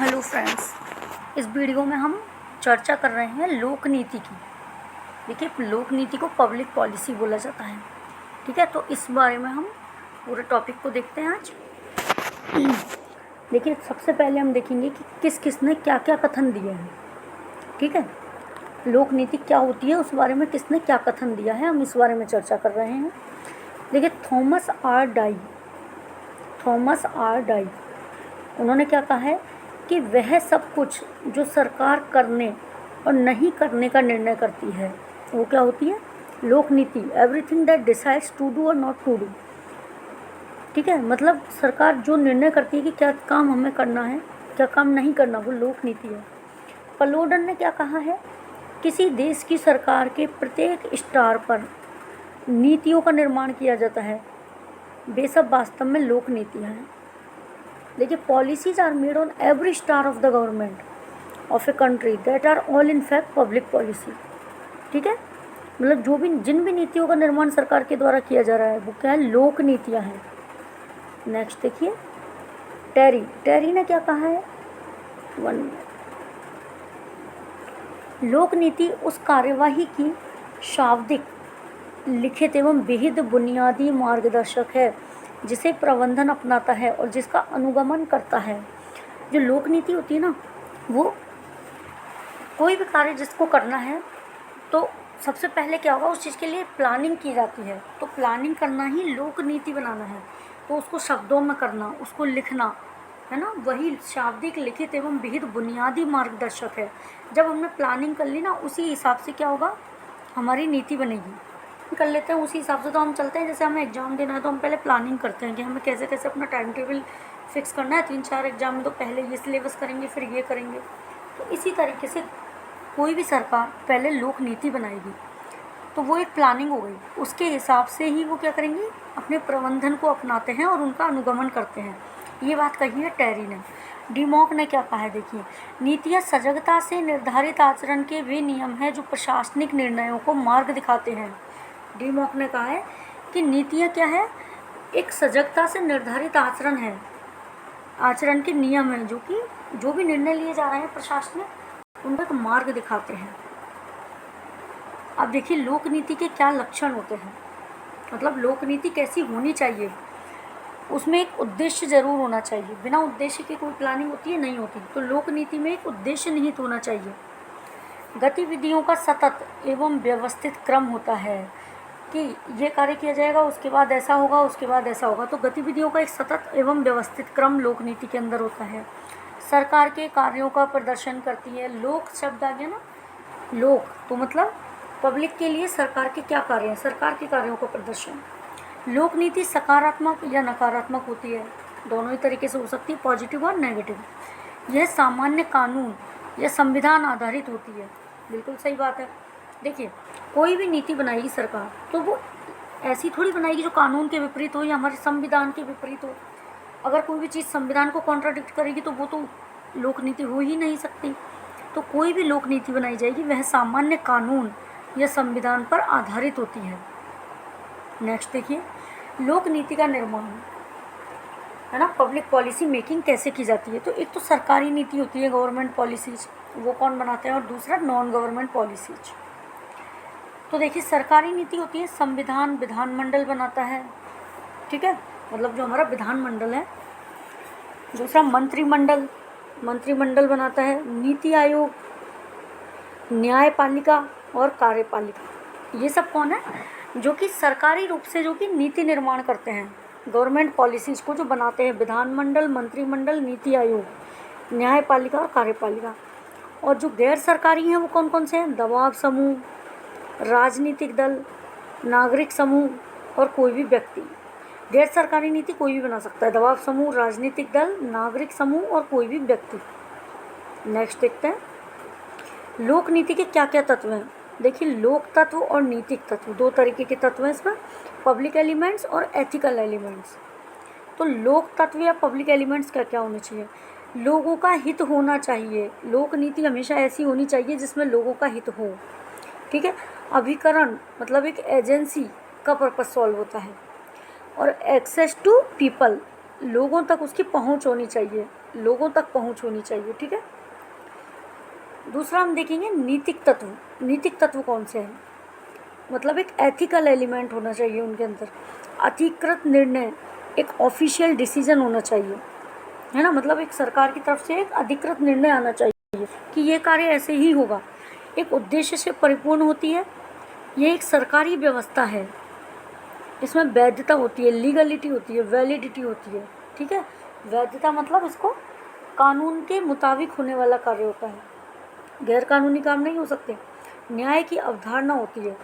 Hello friends, इस video में हम चर्चा कर रहे हैं लोक नीति की। देखिए, लोक नीति को पब्लिक पॉलिसी बोला जाता है। ठीक है, तो इस बारे में हम पूरे टॉपिक को देखते हैं आज। देखिए, सबसे पहले हम देखेंगे कि किस किस ने क्या क्या कथन दिए हैं। ठीक है, लोक नीति क्या होती है उस बारे में किसने क्या कथन दिया है, हम इस बारे में चर्चा कर रहे हैं। देखिए, थॉमस आर डाई उन्होंने क्या कहा है कि वह सब कुछ जो सरकार करने और नहीं करने का निर्णय करती है वो क्या होती है, लोक नीति। Everything that decides to do और नॉट टू डू। ठीक है, मतलब सरकार जो निर्णय करती है कि क्या काम हमें करना है, क्या काम नहीं करना, वो लोक नीति है। पलोडन ने क्या कहा है, किसी देश की सरकार के प्रत्येक स्टार पर नीतियों का निर्माण किया जाता है, वे सब वास्तव में लोक नीतियाँ हैं। देखिए, policies are made on every star of the government of a country that are all in fact public policy. ठीक है, मतलब जिन भी नीतियों का निर्माण सरकार के द्वारा किया जा रहा है वो क्या है, लोक नीतियाँ हैं। नेक्स्ट देखिए, टेरी ने क्या कहा है, लोक नीति उस कार्यवाही की शाब्दिक, लिखित एवं विहित बुनियादी मार्गदर्शक है जिसे प्रबंधन अपनाता है और जिसका अनुगमन करता है। जो लोक नीति होती है ना, वो कोई भी कार्य जिसको करना है तो सबसे पहले क्या होगा, उस चीज़ के लिए प्लानिंग की जाती है। तो प्लानिंग करना ही लोक नीति बनाना है। तो उसको शब्दों में करना, उसको लिखना है ना, वही शाब्दिक, लिखित एवं विहित बुनियादी मार्गदर्शक है। जब हमने प्लानिंग कर ली ना, उसी हिसाब से क्या होगा, हमारी नीति बनेगी। कर लेते हैं उसी हिसाब से तो हम चलते हैं। जैसे हमें एग्ज़ाम देना है तो हम पहले प्लानिंग करते हैं कि हमें कैसे कैसे अपना टाइम टेबल फिक्स करना है। 3-4 एग्ज़ाम में तो पहले ये सिलेबस करेंगे, फिर ये करेंगे। तो इसी तरीके से कोई भी सरकार पहले लोक नीति बनाएगी, तो वो एक प्लानिंग हो गई। उसके हिसाब से ही वो क्या करेंगे, अपने प्रबंधन को अपनाते हैं और उनका अनुगमन करते हैं। ये बात कही है टेरी ने। डिमॉक ने क्या कहा है, देखिए, नीतियाँ सजगता से निर्धारित आचरण के वे नियम हैं जो प्रशासनिक निर्णयों को मार्ग दिखाते हैं। डिमॉक ने कहा है कि नीतियाँ क्या है, एक सजगता से निर्धारित आचरण है, आचरण के नियम हैं जो भी निर्णय लिए जा रहे हैं प्रशासनिक, उनको एक मार्ग दिखाते हैं। अब देखिए, लोक नीति के क्या लक्षण होते हैं, मतलब लोक नीति कैसी होनी चाहिए। उसमें एक उद्देश्य जरूर होना चाहिए। बिना उद्देश्य की कोई प्लानिंग होती है, नहीं होती। तो लोक नीति में एक उद्देश्य निहित होना चाहिए। गतिविधियों का सतत एवं व्यवस्थित क्रम होता है कि ये कार्य किया जाएगा, उसके बाद ऐसा होगा, उसके बाद ऐसा होगा। तो गतिविधियों का एक सतत एवं व्यवस्थित क्रम लोक नीति के अंदर होता है। सरकार के कार्यों का प्रदर्शन करती है। लोक शब्द आ गया ना, लोक तो मतलब पब्लिक के लिए सरकार के क्या कार्य हैं, सरकार के कार्यों का प्रदर्शन। लोक नीति सकारात्मक या नकारात्मक होती है, दोनों ही तरीके से हो सकती है, पॉजिटिव और नेगेटिव। यह सामान्य कानून या संविधान आधारित होती है। बिल्कुल सही बात है। देखिए, कोई भी नीति बनाएगी सरकार तो वो ऐसी थोड़ी बनाएगी जो कानून के विपरीत हो या हमारे संविधान के विपरीत हो। अगर कोई भी चीज़ संविधान को कॉन्ट्राडिक्ट करेगी तो वो तो लोक नीति हो ही नहीं सकती। तो कोई भी लोक नीति बनाई जाएगी वह सामान्य कानून या संविधान पर आधारित होती है। नेक्स्ट देखिए, लोक नीति का निर्माण है ना, पब्लिक पॉलिसी मेकिंग कैसे की जाती है। तो एक तो सरकारी नीति होती है, गवर्नमेंट पॉलिसीज, वो कौन बनाते हैं, और दूसरा नॉन गवर्नमेंट पॉलिसीज। तो देखिए, सरकारी नीति होती है, संविधान विधानमंडल बनाता है। ठीक है, मतलब जो हमारा विधानमंडल है। दूसरा मंत्रिमंडल बनाता है। नीति आयोग, न्यायपालिका और कार्यपालिका, ये सब कौन है, जो कि सरकारी रूप से जो कि नीति निर्माण करते हैं, गवर्नमेंट पॉलिसीज को जो बनाते हैं। विधानमंडल, मंत्रिमंडल, नीति आयोग, न्यायपालिका और कार्यपालिका। और जो गैर सरकारी हैं वो कौन कौन से हैं, दबाव समूह, राजनीतिक दल, नागरिक समूह और कोई भी व्यक्ति। गैर सरकारी नीति कोई भी बना सकता है, दबाव समूह, राजनीतिक दल, नागरिक समूह और कोई भी व्यक्ति। नेक्स्ट देखते हैं, लोक नीति के क्या क्या तत्व हैं। देखिए, लोक तत्व और नीतिक तत्व, दो तरीके के तत्व हैं इसमें, पब्लिक एलिमेंट्स और एथिकल एलिमेंट्स। तो लोक तत्व या पब्लिक एलिमेंट्स क्या क्या होने चाहिए, लोगों का हित होना चाहिए। लोक नीति हमेशा ऐसी होनी चाहिए जिसमें लोगों का हित हो। ठीक है, अभिकरण मतलब एक एजेंसी का पर्पस सॉल्व होता है। और एक्सेस टू पीपल, लोगों तक उसकी पहुंच होनी चाहिए। लोगों तक पहुंच होनी चाहिए। ठीक है। दूसरा हम देखेंगे नीतिक तत्व। नीतिक तत्व कौन से हैं? मतलब एक एथिकल एलिमेंट होना चाहिए उनके अंदर, अधिकृत निर्णय, एक ऑफिशियल डिसीजन होना चाहिए, है ना। मतलब एक सरकार की तरफ से एक अधिकृत निर्णय आना चाहिए कि ये कार्य ऐसे ही होगा, एक उद्देश्य से परिपूर्ण होती है, ये एक सरकारी व्यवस्था है, इसमें वैधता होती है, लीगलिटी होती है, वैलिडिटी होती है। ठीक है। वैधता मतलब इसको कानून के मुताबिक होने वाला कार्य होता है, गैर कानूनी काम नहीं हो सकते। न्याय की अवधारणा होती है।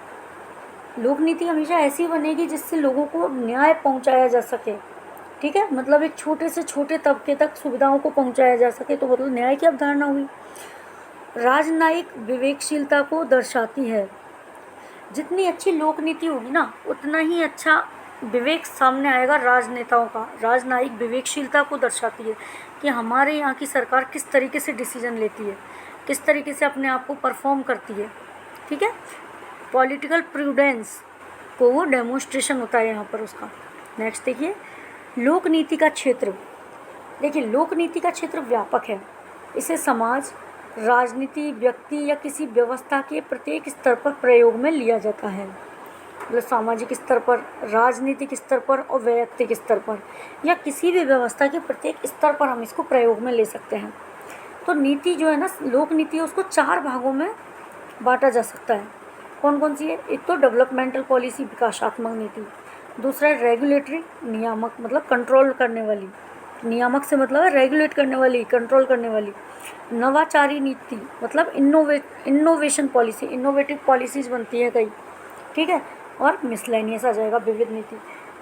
लोक नीति हमेशा ऐसी बनेगी जिससे लोगों को न्याय पहुंचाया जा सके। ठीक है। मतलब एक छोटे से छोटे तबके तक सुविधाओं को पहुंचाया जा सके, तो मतलब न्याय की अवधारणा हुई। राजनयिक विवेकशीलता को दर्शाती है। जितनी अच्छी लोक नीति होगी ना, उतना ही अच्छा विवेक सामने आएगा राजनेताओं का। राजनयिक विवेकशीलता को दर्शाती है कि हमारे यहाँ की सरकार किस तरीके से डिसीजन लेती है, किस तरीके से अपने आप को परफॉर्म करती है। ठीक है। पॉलिटिकल प्रूडेंस को वो डेमोन्स्ट्रेशन होता है यहाँ पर उसका। नेक्स्ट देखिए, लोक नीति का क्षेत्र। देखिए, लोक नीति का क्षेत्र व्यापक है। इसे समाज, राजनीति, व्यक्ति या किसी व्यवस्था के प्रत्येक स्तर पर प्रयोग में लिया जाता है। मतलब सामाजिक स्तर पर, राजनीतिक स्तर पर और वैयक्तिक स्तर पर, या किसी भी व्यवस्था के प्रत्येक स्तर पर हम इसको प्रयोग में ले सकते हैं। तो नीति जो है ना, लोक नीति है, उसको 4 भागों में बांटा जा सकता है। कौन कौन सी है? एक तो डेवलपमेंटल पॉलिसी, विकासात्मक नीति। दूसरा है रेगुलेटरी, नियामक, मतलब कंट्रोल करने वाली। नियामक से मतलब है रेगुलेट करने वाली, कंट्रोल करने वाली। नवाचारी नीति मतलब इनोवेशन पॉलिसी, इनोवेटिव पॉलिसीज़ बनती है कई। ठीक है। और मिसलेनियस आ जाएगा, विविध नीति।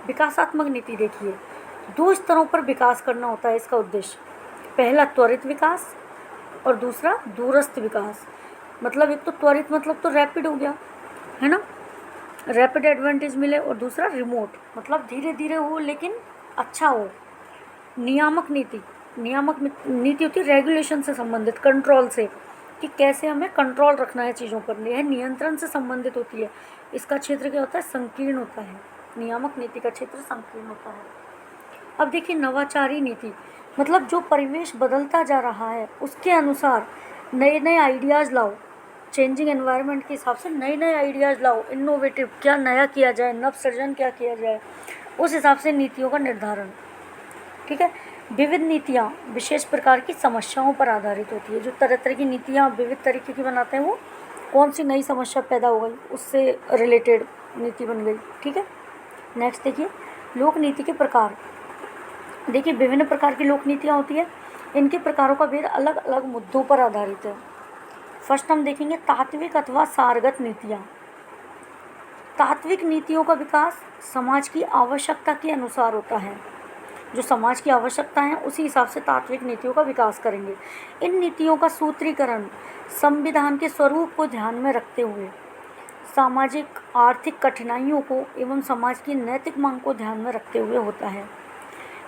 विकासात्मक नीति देखिए, 2 स्तरों पर विकास करना होता है इसका उद्देश्य। पहला त्वरित विकास और दूसरा दूरस्थ विकास। मतलब एक तो त्वरित मतलब तो रैपिड हो गया, है ना, रैपिड एडवांटेज मिले, और दूसरा रिमोट मतलब धीरे धीरे हो लेकिन अच्छा हो। नियामक नीति, नियामक नीति होती है रेगुलेशन से संबंधित, कंट्रोल से, कि कैसे हमें कंट्रोल रखना है चीज़ों पर, यह नियंत्रण से संबंधित होती है। इसका क्षेत्र क्या होता है? संकीर्ण होता है। नियामक नीति का क्षेत्र संकीर्ण होता है। अब देखिए, नवाचारी नीति मतलब जो परिवेश बदलता जा रहा है उसके अनुसार नए नए आइडियाज़ लाओ, चेंजिंग एनवायरनमेंट के हिसाब से नए नए आइडियाज़ लाओ, इनोवेटिव, क्या नया किया जाए, नव सृजन क्या किया जाए, उस हिसाब से नीतियों का निर्धारण। ठीक है। विविध नीतियाँ विशेष प्रकार की समस्याओं पर आधारित होती है। जो तरह तरह की नीतियाँ विविध तरीके की बनाते हैं, वो कौन सी नई समस्या पैदा हो गई उससे रिलेटेड नीति बन गई। ठीक है। नेक्स्ट देखिए, लोक नीति के प्रकार। देखिए, विभिन्न प्रकार की लोक नीतियाँ होती है, इनके प्रकारों का भेद अलग अलग मुद्दों पर आधारित है। फर्स्ट हम देखेंगे तात्विक अथवा सारगत नीतियाँ। तात्विक नीतियों का विकास समाज की आवश्यकता के अनुसार होता है। जो समाज की आवश्यकता है उसी हिसाब से तात्विक नीतियों का विकास करेंगे। इन नीतियों का सूत्रीकरण संविधान के स्वरूप को ध्यान में रखते हुए, सामाजिक आर्थिक कठिनाइयों को एवं समाज की नैतिक मांग को ध्यान में रखते हुए होता है।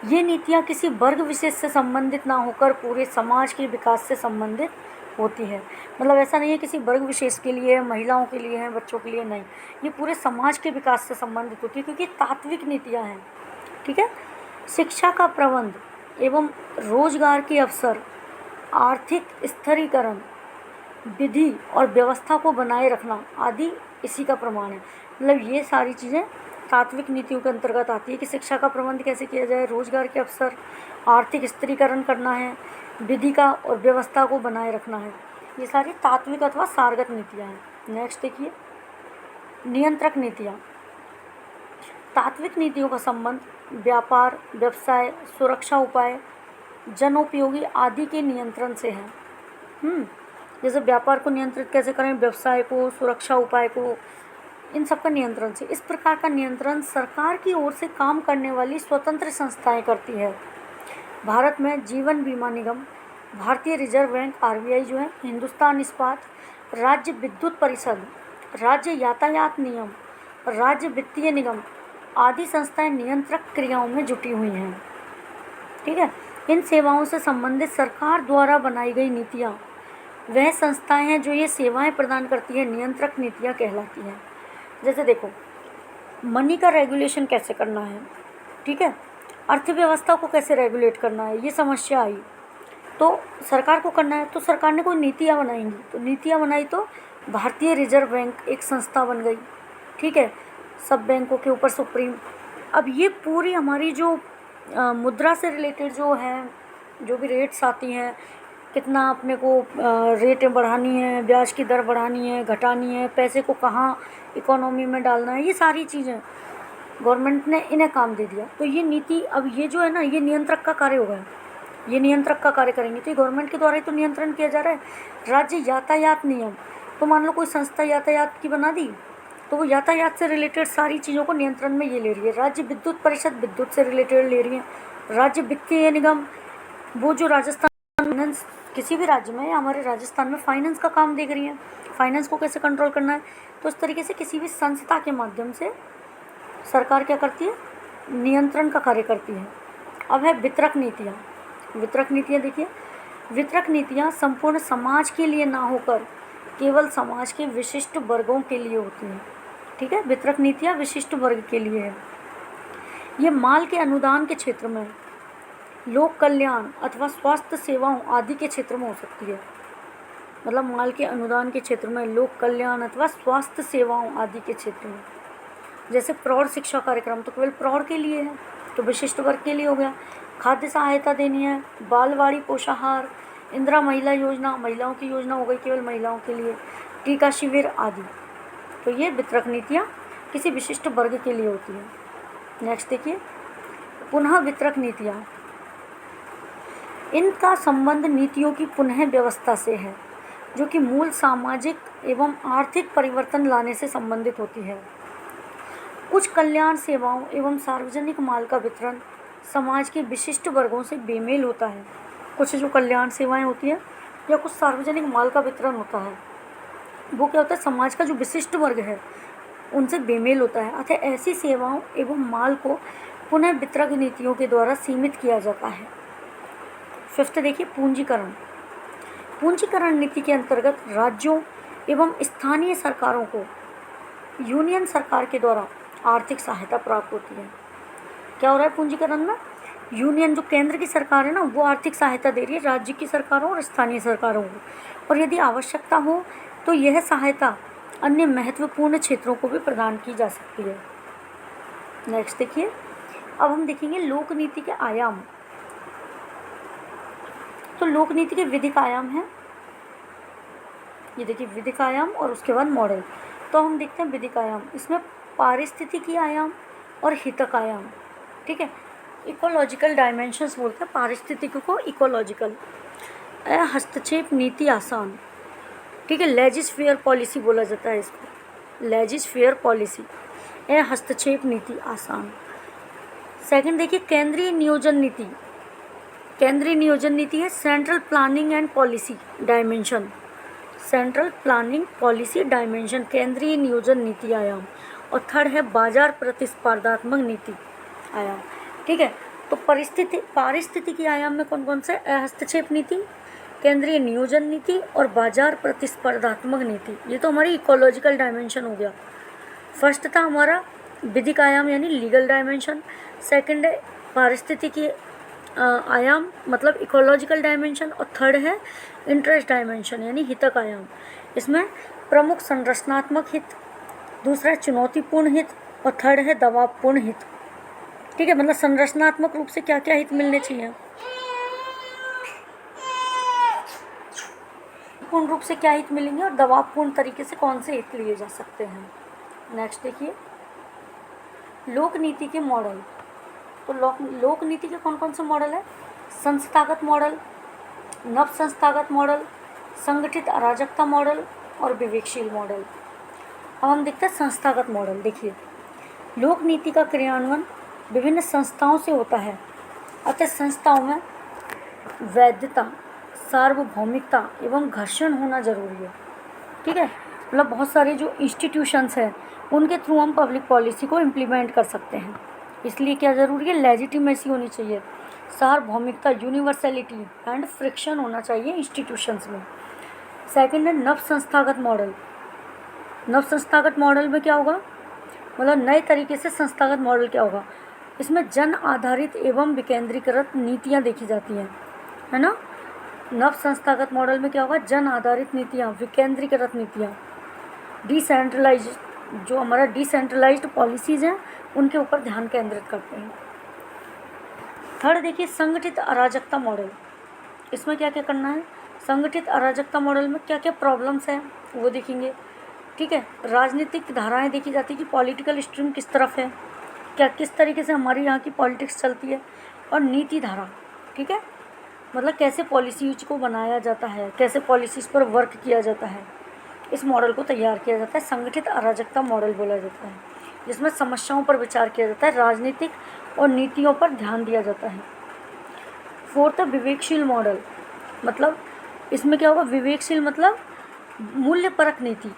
ये नीतियाँ किसी वर्ग विशेष से संबंधित ना होकर पूरे समाज के विकास से संबंधित होती है। मतलब ऐसा नहीं है किसी वर्ग विशेष के लिए, महिलाओं के लिए है, बच्चों के लिए नहीं, ये पूरे समाज के विकास से संबंधित होती है, क्योंकि तात्विक नीतियाँ हैं। ठीक है। शिक्षा का प्रबंध एवं रोजगार के अवसर, आर्थिक स्थिरीकरण, विधि और व्यवस्था को बनाए रखना आदि इसी का प्रमाण है। मतलब ये सारी चीज़ें तात्विक नीतियों के अंतर्गत आती है कि शिक्षा का प्रबंध कैसे किया जाए, रोजगार के अवसर, आर्थिक स्थिरीकरण करना है, विधि का और व्यवस्था को बनाए रखना है। ये सारी तात्विक अथवा सारगत नीतियाँ हैं। नेक्स्ट देखिए, नियंत्रक नीतियाँ। तात्विक नीतियों का संबंध व्यापार, व्यवसाय, सुरक्षा उपाय, जनोपयोगी आदि के नियंत्रण से है। जैसे व्यापार को नियंत्रित कैसे करें, व्यवसाय को, सुरक्षा उपाय को, इन सब का नियंत्रण से। इस प्रकार का नियंत्रण सरकार की ओर से काम करने वाली स्वतंत्र संस्थाएं करती है। भारत में जीवन बीमा निगम, भारतीय रिजर्व बैंक RBI जो है, हिंदुस्तान इस्पात, राज्य विद्युत परिषद, राज्य यातायात नियम, राज्य वित्तीय निगम आदि संस्थाएं नियंत्रक क्रियाओं में जुटी हुई हैं। ठीक है। इन सेवाओं से संबंधित सरकार द्वारा बनाई गई नीतियाँ वह संस्थाएं हैं जो ये सेवाएं प्रदान करती है, नियंत्रक नीतियाँ कहलाती हैं। जैसे देखो, मनी का रेगुलेशन कैसे करना है, ठीक है, अर्थव्यवस्था को कैसे रेगुलेट करना है, ये समस्या आई। तो सरकार को करना है, तो सरकार ने कोई नीतियाँ बनाएंगी, तो नीतियाँ बनाई तो भारतीय रिजर्व बैंक एक संस्था बन गई, ठीक है, सब बैंकों के ऊपर सुप्रीम। अब ये पूरी हमारी जो मुद्रा से रिलेटेड जो है, जो भी रेट्स आती हैं, कितना अपने को रेटें बढ़ानी है, ब्याज की दर बढ़ानी है, घटानी है, पैसे को कहाँ इकोनॉमी में डालना है, ये सारी चीज़ें गवर्नमेंट ने इन्हें काम दे दिया। तो ये नीति, अब ये जो है ना, ये नियंत्रक का कार्य होगा, ये नियंत्रक का कार्य करेंगे, तो ये गवर्नमेंट के द्वारा ही तो नियंत्रण किया जा रहा है। राज्य यातायात नियम, तो मान लो कोई संस्था यातायात की बना दी, तो वो यातायात से रिलेटेड सारी चीज़ों को नियंत्रण में ये ले रही है। राज्य विद्युत परिषद विद्युत से रिलेटेड ले रही है। राज्य वित्तीय निगम, वो जो राजस्थान फाइनेंस, किसी भी राज्य में या हमारे राजस्थान में फाइनेंस का काम देख रही है, फाइनेंस को कैसे कंट्रोल करना है। तो इस तरीके से किसी भी संस्था के माध्यम से सरकार क्या करती है, नियंत्रण का कार्य करती है। अब है वितरक नीतियाँ। वितरक नीतियाँ देखिए, वितरक नीतियाँ संपूर्ण समाज के लिए ना होकर केवल समाज के विशिष्ट वर्गों के लिए होती हैं, ठीक है। वितरक नीतियाँ विशिष्ट वर्ग के लिए है। ये माल के अनुदान के क्षेत्र में, लोक कल्याण अथवा स्वास्थ्य सेवाओं आदि के क्षेत्र में हो सकती है। मतलब माल के अनुदान के क्षेत्र में, लोक कल्याण अथवा स्वास्थ्य सेवाओं आदि के क्षेत्र में। जैसे प्रौढ़ शिक्षा कार्यक्रम तो केवल प्रौढ़ के लिए है, तो विशिष्ट वर्ग के लिए हो गया। खाद्य सहायता देनी है, बालवाड़ी पोषाहार, इंदिरा महिला योजना, महिलाओं की योजना हो गई, केवल महिलाओं के लिए, टीका शिविर आदि। तो ये वितरक नीतियाँ किसी विशिष्ट वर्ग के लिए होती है। नेक्स्ट देखिए, पुनः वितरक नीतियाँ, इनका संबंध नीतियों की पुनः व्यवस्था से है, जो कि मूल सामाजिक एवं आर्थिक परिवर्तन लाने से संबंधित होती है। कुछ कल्याण सेवाओं एवं सार्वजनिक माल का वितरण समाज के विशिष्ट वर्गों से बेमेल होता है। कुछ जो कल्याण सेवाएं होती हैं या कुछ सार्वजनिक माल का वितरण होता है, वो क्या होता है, समाज का जो विशिष्ट वर्ग है उनसे बेमेल होता है। अतः ऐसी सेवाओं एवं माल को पुनः वितरक नीतियों के द्वारा सीमित किया जाता है। फिफ्थ देखिए, पूंजीकरण। पूंजीकरण नीति के अंतर्गत राज्यों एवं स्थानीय सरकारों को यूनियन सरकार के द्वारा आर्थिक सहायता प्राप्त होती है। क्या हो रहा है पूंजीकरण में, यूनियन जो केंद्र की सरकार है ना, वो आर्थिक सहायता दे रही है राज्य की सरकारों और स्थानीय सरकारों को, और यदि आवश्यकता हो तो यह सहायता अन्य महत्वपूर्ण क्षेत्रों को भी प्रदान की जा सकती है। नेक्स्ट देखिए, अब हम देखेंगे लोक नीति के आयाम। तो लोक नीति के विधिक आयाम हैं, ये देखिए विधिक आयाम और उसके बाद मॉडल। तो हम देखते हैं विधिक आयाम, इसमें पारिस्थितिकी आयाम और हितक आयाम, ठीक है। इकोलॉजिकल डायमेंशंस बोलते हैं पारिस्थितिकी को, इकोलॉजिकल। हस्तक्षेप नीति आसान, ठीक है, लेजिस्फेयर पॉलिसी बोला जाता है इसको, लेजिस्फेयर पॉलिसी। हस्तक्षेप नीति आसान। सेकंड देखिए, केंद्रीय नियोजन नीति। केंद्रीय नियोजन नीति है central planning and policy dimension, central planning policy dimension, केंद्रीय नियोजन नीति आयाम। और थर्ड है बाजार प्रतिस्पर्धात्मक नीति आयाम, ठीक है। तो पारिस्थितिकी आयाम में कौन कौन से, हस्तक्षेप नीति, केंद्रीय नियोजन नीति और बाजार प्रतिस्पर्धात्मक नीति। ये तो हमारी इकोलॉजिकल डायमेंशन हो गया। फर्स्ट था हमारा विधिक आयाम यानी लीगल डायमेंशन, सेकंड है पारिस्थितिकी आयाम मतलब इकोलॉजिकल डायमेंशन, और थर्ड है इंटरेस्ट डायमेंशन यानी हितक आयाम। इसमें प्रमुख संरचनात्मक हित, दूसरा है चुनौतीपूर्ण हित, और थर्ड है दबावपूर्ण हित, ठीक है। मतलब संरचनात्मक रूप से क्या क्या हित मिलने चाहिए, पूर्ण रूप से क्या हित मिलेंगे, और दबावपूर्ण तरीके से कौन से हित लिए जा सकते हैं। नेक्स्ट देखिए, लोक नीति के मॉडल। तो लोक नीति के कौन कौन से मॉडल है, संस्थागत मॉडल, नव संस्थागत मॉडल, संगठित अराजकता मॉडल और विवेकशील मॉडल। अब हम देखते हैं संस्थागत मॉडल। देखिए, लोक नीति का क्रियान्वयन विभिन्न संस्थाओं से होता है, अतः संस्थाओं में वैधता, सार्वभौमिकता एवं घर्षण होना जरूरी है, ठीक है। मतलब बहुत सारे जो इंस्टीट्यूशंस हैं उनके थ्रू हम पब्लिक पॉलिसी को इम्प्लीमेंट कर सकते हैं, इसलिए क्या ज़रूरी है, लेजिटिमेसी होनी चाहिए, सार्वभौमिकता, यूनिवर्सलिटी एंड फ्रिक्शन होना चाहिए इंस्टीट्यूशंस में। सेकंड है नव संस्थागत मॉडल। नव संस्थागत मॉडल में क्या होगा, मतलब नए तरीके से संस्थागत मॉडल क्या होगा, इसमें जन आधारित एवं विकेंद्रीकृत नीतियाँ देखी जाती हैं, है ना। नव संस्थागत मॉडल में क्या होगा, जन आधारित नीतियाँ, विकेंद्रीकृत नीतियाँ, डिसेंट्रलाइज, जो हमारा डिसेंट्रलाइज्ड पॉलिसीज़ हैं उनके ऊपर ध्यान केंद्रित करते हैं। थर्ड देखिए, संगठित अराजकता मॉडल। इसमें क्या क्या करना है, संगठित अराजकता मॉडल में क्या क्या प्रॉब्लम्स हैं वो देखेंगे। ठीक है, राजनीतिक धाराएं देखी जाती है कि पॉलिटिकल स्ट्रीम किस तरफ है, क्या किस तरीके से हमारी यहाँ की पॉलिटिक्स चलती है, और नीति धारा। ठीक है, मतलब कैसे पॉलिसीज को बनाया जाता है, कैसे पॉलिसीज पर वर्क किया जाता है, इस मॉडल को तैयार किया जाता है। संगठित अराजकता मॉडल बोला जाता है, जिसमें समस्याओं पर विचार किया जाता है, राजनीतिक और नीतियों पर ध्यान दिया जाता है। फोर्थ, विवेकशील मॉडल। मतलब इसमें क्या होगा, विवेकशील मतलब मूल्यपरक नीति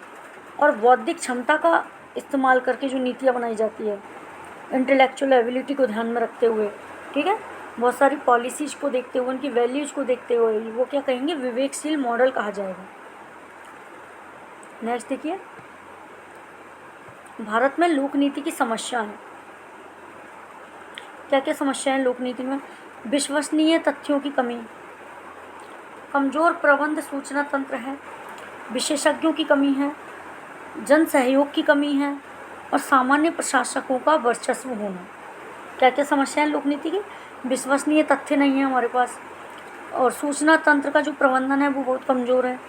और बौद्धिक क्षमता का इस्तेमाल करके जो नीतियाँ बनाई जाती है, इंटेलेक्चुअल एबिलिटी को ध्यान में रखते हुए। ठीक है, बहुत सारी पॉलिसीज को देखते हुए, उनकी वैल्यूज़ को देखते हुए, वो क्या कहेंगे, विवेकशील मॉडल कहा जाएगा। नेक्स्ट देखिए, भारत में लोक नीति की समस्या है। क्या क्या समस्या है लोक नीति में, विश्वसनीय तथ्यों की कमी, कमज़ोर प्रबंध सूचना तंत्र है, विशेषज्ञों की कमी है, जन सहयोग की कमी है, और सामान्य प्रशासकों का वर्चस्व होना। क्या क्या समस्याएं लोक नीति की, विश्वसनीय तथ्य नहीं है हमारे पास, और सूचना तंत्र का जो प्रबंधन है वो बहुत कमज़ोर है,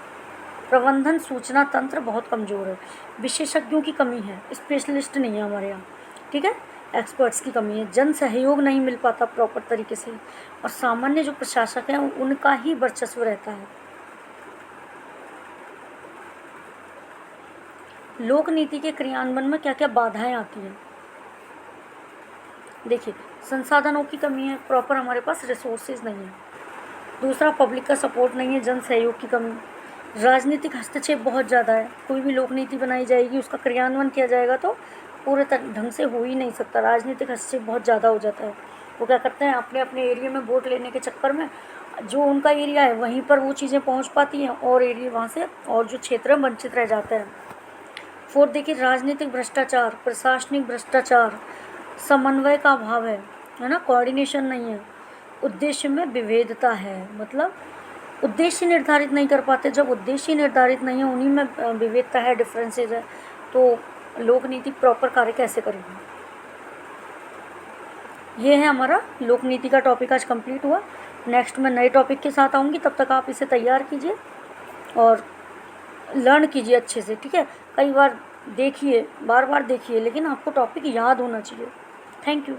प्रबंधन सूचना तंत्र बहुत कमज़ोर है, विशेषज्ञों की कमी है, स्पेशलिस्ट नहीं है हमारे यहाँ। ठीक है, एक्सपर्ट्स की कमी है, जन सहयोग नहीं मिल पाता प्रॉपर तरीके से, और सामान्य जो प्रशासक हैं उनका ही वर्चस्व रहता है। लोक नीति के क्रियान्वयन में क्या क्या बाधाएं आती हैं, देखिए, संसाधनों की कमी है, प्रॉपर हमारे पास रिसोर्सेज नहीं है। दूसरा, पब्लिक का सपोर्ट नहीं है, जन सहयोग की कमी, राजनीतिक हस्तक्षेप बहुत ज़्यादा है। कोई भी लोक नीति बनाई जाएगी, उसका क्रियान्वयन किया जाएगा तो पूरे ढंग से हो ही नहीं सकता, राजनीतिक हस्तक्षेप बहुत ज़्यादा हो जाता है। वो क्या करते हैं, अपने अपने एरिया में वोट लेने के चक्कर में जो उनका एरिया है वहीं पर वो चीज़ें पहुंच पाती हैं, और एरिया वहाँ से और जो क्षेत्र है वंचित रह जाता है। फोर्थ देखिए, राजनीतिक भ्रष्टाचार, प्रशासनिक भ्रष्टाचार, समन्वय का अभाव है ना, कोऑर्डिनेशन नहीं है, उद्देश्य में विभेदता है, मतलब उद्देश्य निर्धारित नहीं कर पाते। जब उद्देश्य निर्धारित नहीं है, उन्हीं में विविधता है, डिफरेंसेज है, तो लोक नीति प्रॉपर कार्य कैसे करेगी। ये है हमारा लोक नीति का टॉपिक, आज कंप्लीट हुआ। नेक्स्ट मैं नए टॉपिक के साथ आऊँगी, तब तक आप इसे तैयार कीजिए और लर्न कीजिए अच्छे से। ठीक है, कई बार देखिए, बार बार देखिए, लेकिन आपको टॉपिक याद होना चाहिए। Thank you.